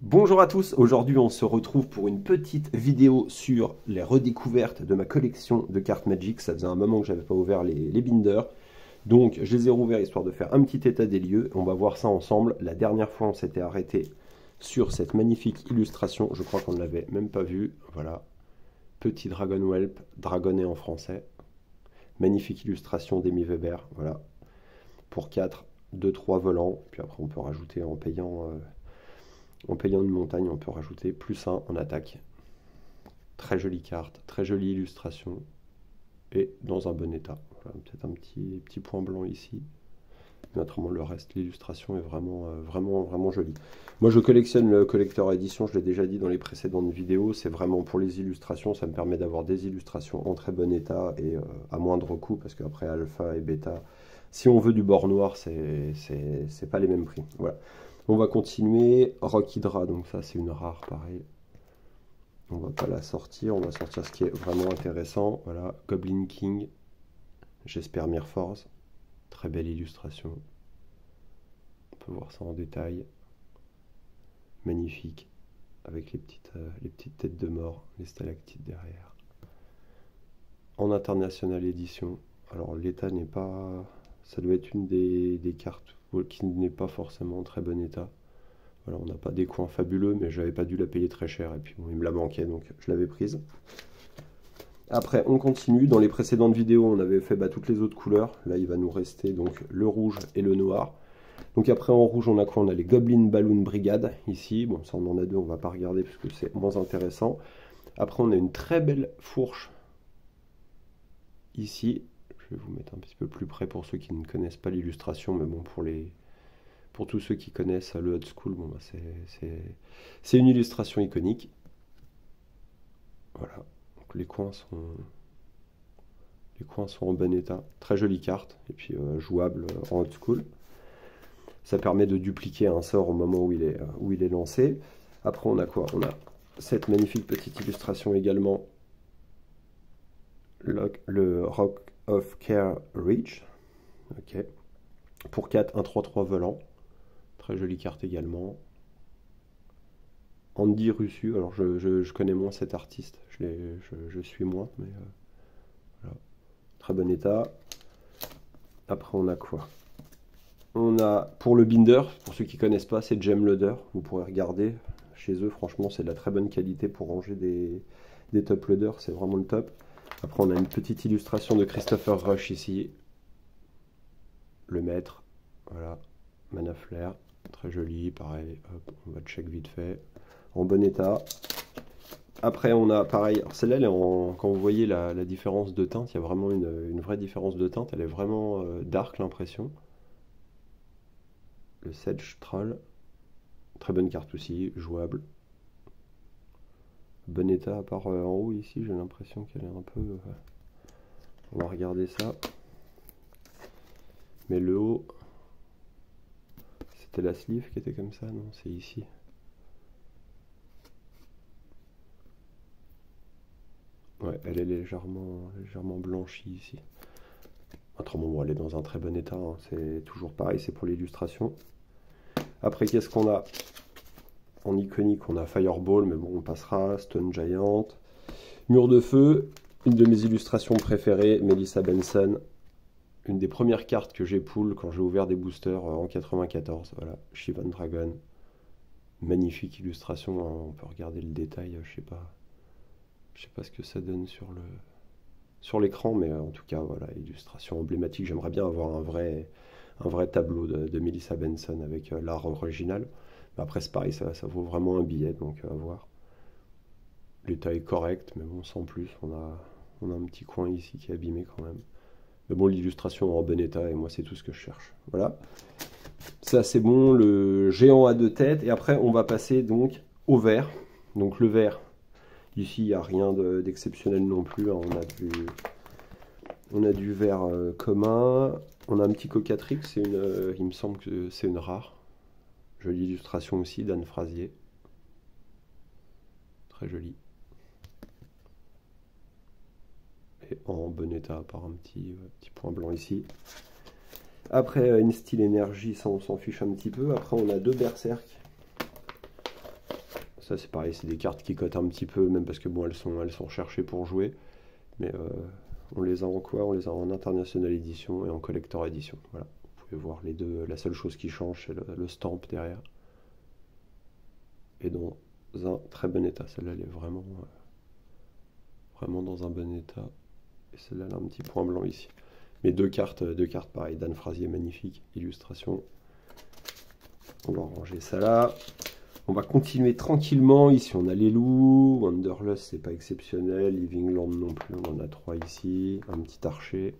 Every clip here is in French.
Bonjour à tous, aujourd'hui on se retrouve pour une petite vidéo sur les redécouvertes de ma collection de cartes Magic. Ça faisait un moment que j'avais pas ouvert les binders, donc je les ai rouverts histoire de faire un petit état des lieux. On va voir ça ensemble. La dernière fois on s'était arrêté sur cette magnifique illustration, je crois qu'on ne l'avait même pas vue. Voilà, petit Dragon Whelp, dragonné en français. Magnifique illustration d'Amy Weber, voilà, pour 4, 2, 3 volants, puis après on peut rajouter en payant une montagne, on peut rajouter plus 1 en attaque. Très jolie carte, très jolie illustration. Et dans un bon état. Voilà, peut-être un petit point blanc ici. Mais autrement, le reste, l'illustration est vraiment jolie. Moi, je collectionne le collector édition, je l'ai déjà dit dans les précédentes vidéos. C'est vraiment pour les illustrations, ça me permet d'avoir des illustrations en très bon état et à moindre coût, parce qu'après alpha et bêta, si on veut du bord noir, c'est pas les mêmes prix. Voilà. On va continuer. Rock Hydra, donc ça c'est une rare pareil. On va pas la sortir, on va sortir ce qui est vraiment intéressant. Voilà, Goblin King, j'espère Mirforce. Très belle illustration. On peut voir ça en détail. Magnifique. Avec les petites têtes de mort, les stalactites derrière. En international édition. Alors l'état n'est pas... Ça doit être une des cartes qui n'est pas forcément en très bon état. Voilà, on n'a pas des coins fabuleux, mais j'avais pas dû la payer très cher. Et puis bon, il me la manquait, donc je l'avais prise. Après, on continue. Dans les précédentes vidéos, on avait fait toutes les autres couleurs. Là, il va nous rester donc le rouge et le noir. Donc après, en rouge, on a quoi? On a les Goblin Balloon Brigade, ici. Bon, ça, on en a deux, on va pas regarder, parce que c'est moins intéressant. Après, on a une très belle fourche, ici. Je vais vous mettre un petit peu plus près pour ceux qui ne connaissent pas l'illustration, mais bon, pour tous ceux qui connaissent le old school, bon, c'est une illustration iconique. Voilà. Donc les coins sont en bon état. Très jolie carte. Et puis jouable en old school. Ça permet de dupliquer un sort au moment où il est lancé. Après, on a quoi? On a cette magnifique petite illustration également. Le Rock of Care Reach. Ok. Pour 4, un 3-3 volant. Très jolie carte également. Andy Russu, alors je connais moins cet artiste, je suis moins, mais voilà. Très bon état. Après on a quoi? On a pour le binder, pour ceux qui ne connaissent pas, c'est Gem Loader, vous pourrez regarder. Chez eux, franchement, c'est de la très bonne qualité pour ranger des top loaders, c'est vraiment le top. Après on a une petite illustration de Christopher Rush ici. Le maître, voilà, Mana Flare, très joli, pareil, hop, on va check vite fait. En bon état. Après on a pareil, alors celle-là quand vous voyez la différence de teinte, il y a vraiment une vraie différence de teinte, elle est vraiment dark l'impression. Le Sedge Troll, très bonne carte aussi, jouable. Bon état à part en haut ici, j'ai l'impression qu'elle est un peu... on va regarder ça. Mais le haut, c'était la sleeve qui était comme ça, non? C'est ici. Ouais, elle est légèrement blanchie ici. Autrement, bon, elle est dans un très bon état, hein. C'est toujours pareil, c'est pour l'illustration. Après, qu'est-ce qu'on a? En iconique, on a Fireball, mais bon, on passera. Stone Giant. Mur de Feu, une de mes illustrations préférées, Melissa Benson. Une des premières cartes que j'ai pull quand j'ai ouvert des boosters en 94. Voilà, Shivan Dragon. Magnifique illustration, hein. On peut regarder le détail, je sais pas ce que ça donne sur l'écran, mais en tout cas, voilà, illustration emblématique. J'aimerais bien avoir un vrai tableau de Melissa Benson avec l'art original. Mais après, c'est pareil, ça vaut vraiment un billet, donc à voir. L'état est correct, mais bon, sans plus. On a un petit coin ici qui est abîmé quand même. Mais bon, l'illustration est en bon état, et moi, c'est tout ce que je cherche. Voilà. C'est assez bon, le géant à deux têtes. Et après, on va passer donc au vert. Donc le vert, ici, il n'y a rien d'exceptionnel non plus, hein. On a du vert commun. On a un petit Cocatrix, il me semble que c'est une rare. Jolie illustration aussi d'Anne Frasier. Très jolie. Et en bon état, par un petit point blanc ici. Après, une style énergie, ça on s'en fiche un petit peu. Après, on a deux berserk Ça c'est pareil, c'est des cartes qui cotent un petit peu, même parce que bon, elles sont recherchées pour jouer. Mais on les a en quoi? On les a en International Edition et en Collector Edition. Voilà, vous pouvez voir les deux. La seule chose qui change, c'est le stamp derrière. Et dans un très bon état. Celle-là, elle est vraiment dans un bon état. Et celle-là, elle a un petit point blanc ici. Mais deux cartes pareil. Dan Frazier, magnifique. Illustration. On va ranger ça là. On va continuer tranquillement. Ici, on a les loups. Wanderlust, c'est pas exceptionnel. Living Land non plus. On en a 3 ici. Un petit archer.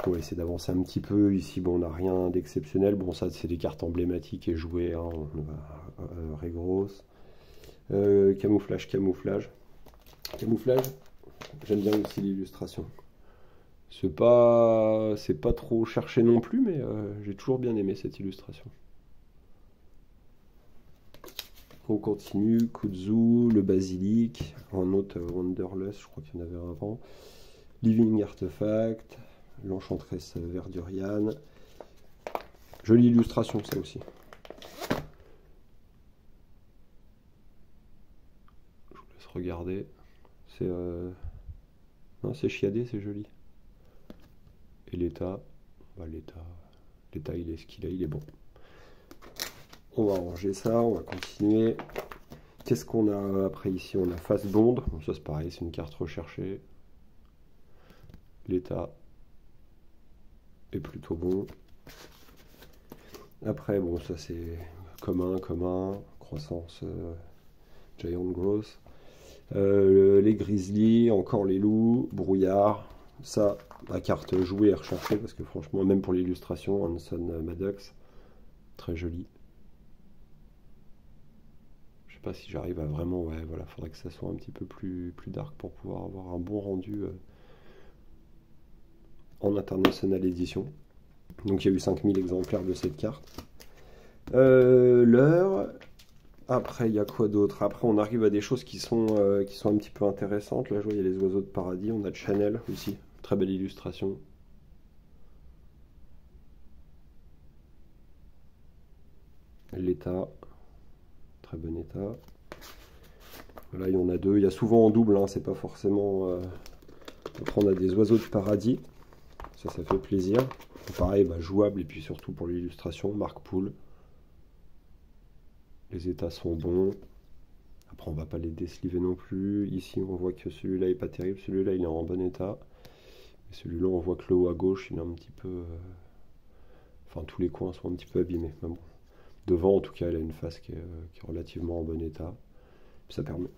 On va essayer d'avancer un petit peu. Ici, bon, on n'a rien d'exceptionnel. Bon, ça, c'est des cartes emblématiques et jouées. Hein. On va Regros. Camouflage. J'aime bien aussi l'illustration. C'est pas trop cherché non plus, mais j'ai toujours bien aimé cette illustration. On continue, Kudzu, le basilic, un autre Wanderlust, je crois qu'il y en avait un avant. Living Artefact, l'enchantresse Verdurian. Jolie illustration, ça aussi. Je vous laisse regarder. C'est non, c'est chiadé, c'est joli. Et l'état, bah, l'état, il est ce qu'il a, il est bon. On va ranger ça, on va continuer. Qu'est-ce qu'on a après ici? On a Face Bond. Bon, ça c'est pareil, c'est une carte recherchée. L'état est plutôt bon. Après, bon, ça c'est commun, croissance, Giant Growth. Les Grizzlies, encore les loups, brouillard. Ça, la carte jouée et recherchée parce que franchement, même pour l'illustration, Hanson Maddox, très joli. Je sais pas si j'arrive à vraiment, ouais, voilà, faudrait que ça soit un petit peu plus dark pour pouvoir avoir un bon rendu en International Edition. Donc il y a eu 5000 exemplaires de cette carte. L'heure. Après, il y a quoi d'autre? Après, on arrive à des choses qui sont un petit peu intéressantes. Là, je vois, il y a les oiseaux de paradis. On a Chanel aussi. Très belle illustration. L'état. Très bon état. Là, il y en a deux. Il y a souvent en double. Hein, c'est pas forcément... Après, on a des oiseaux de paradis. Ça fait plaisir. Pareil, bah, jouable. Et puis surtout pour l'illustration, Marc Poul. Les états sont bons. Après, on va pas les désliver non plus. Ici, on voit que celui-là est pas terrible. Celui-là, il est en bon état. Et celui-là, on voit que le haut à gauche, il est un petit peu... Enfin, tous les coins sont un petit peu abîmés. Mais bon. Devant, en tout cas, elle a une face qui est relativement en bon état. Ça permet...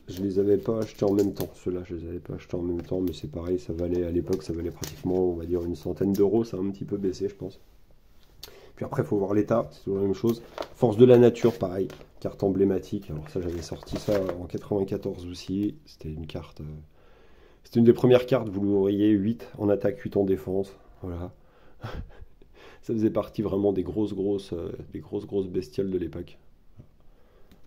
Je les avais pas achetés en même temps. Ceux-là, je les avais pas achetés en même temps. Mais c'est pareil, ça valait à l'époque, ça valait pratiquement, on va dire, une centaine d'euros. Ça a un petit peu baissé, je pense. Puis après, il faut voir l'état, c'est toujours la même chose. Force de la nature, pareil, carte emblématique. Alors ça, j'avais sorti ça en 94 aussi. C'était une carte... C'était une des premières cartes, vous l'ouvriez, 8 en attaque, 8 en défense. Voilà. Ça faisait partie vraiment des grosses bestioles de l'époque.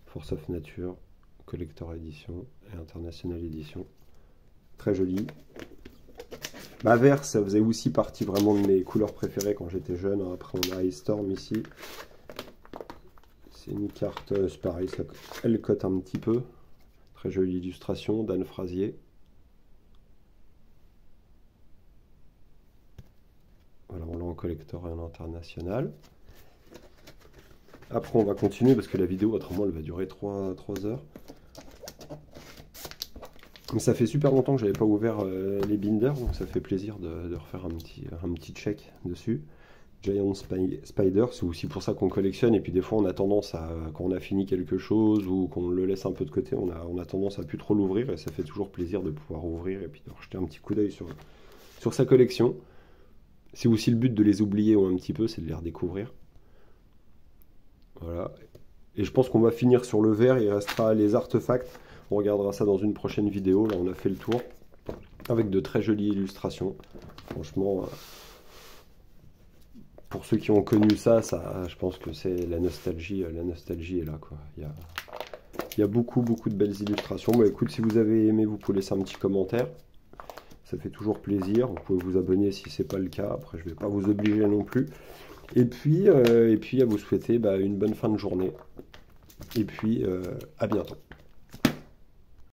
Force of Nature, Collector Edition et International Edition. Très joli. Ma vert, ça faisait aussi partie vraiment de mes couleurs préférées quand j'étais jeune. Après, on a Ice Storm ici. C'est une carte, c'est pareil, elle cote un petit peu. Très jolie illustration, Dan Frazier. Voilà, on l'a en collector et en international. Après, on va continuer parce que la vidéo, autrement, elle va durer 3 heures. Mais ça fait super longtemps que j'avais pas ouvert les binders, donc ça fait plaisir de refaire un petit check dessus. Giant Spider, c'est aussi pour ça qu'on collectionne, et puis des fois on a tendance à, quand on a fini quelque chose ou qu'on le laisse un peu de côté, on a tendance à plus trop l'ouvrir, et ça fait toujours plaisir de pouvoir ouvrir et puis de jeter un petit coup d'œil sur sa collection. C'est aussi le but de les oublier un petit peu, c'est de les redécouvrir. Voilà. Et je pense qu'on va finir sur le vert, il restera les artefacts. On regardera ça dans une prochaine vidéo. Là, on a fait le tour avec de très jolies illustrations. Franchement, pour ceux qui ont connu ça, je pense que c'est la nostalgie. La nostalgie est là, quoi. Il y a beaucoup de belles illustrations. Bon, écoute, si vous avez aimé, vous pouvez laisser un petit commentaire. Ça fait toujours plaisir. Vous pouvez vous abonner si ce n'est pas le cas. Après, je ne vais pas vous obliger non plus. Et puis à vous souhaiter une bonne fin de journée. Et puis, à bientôt.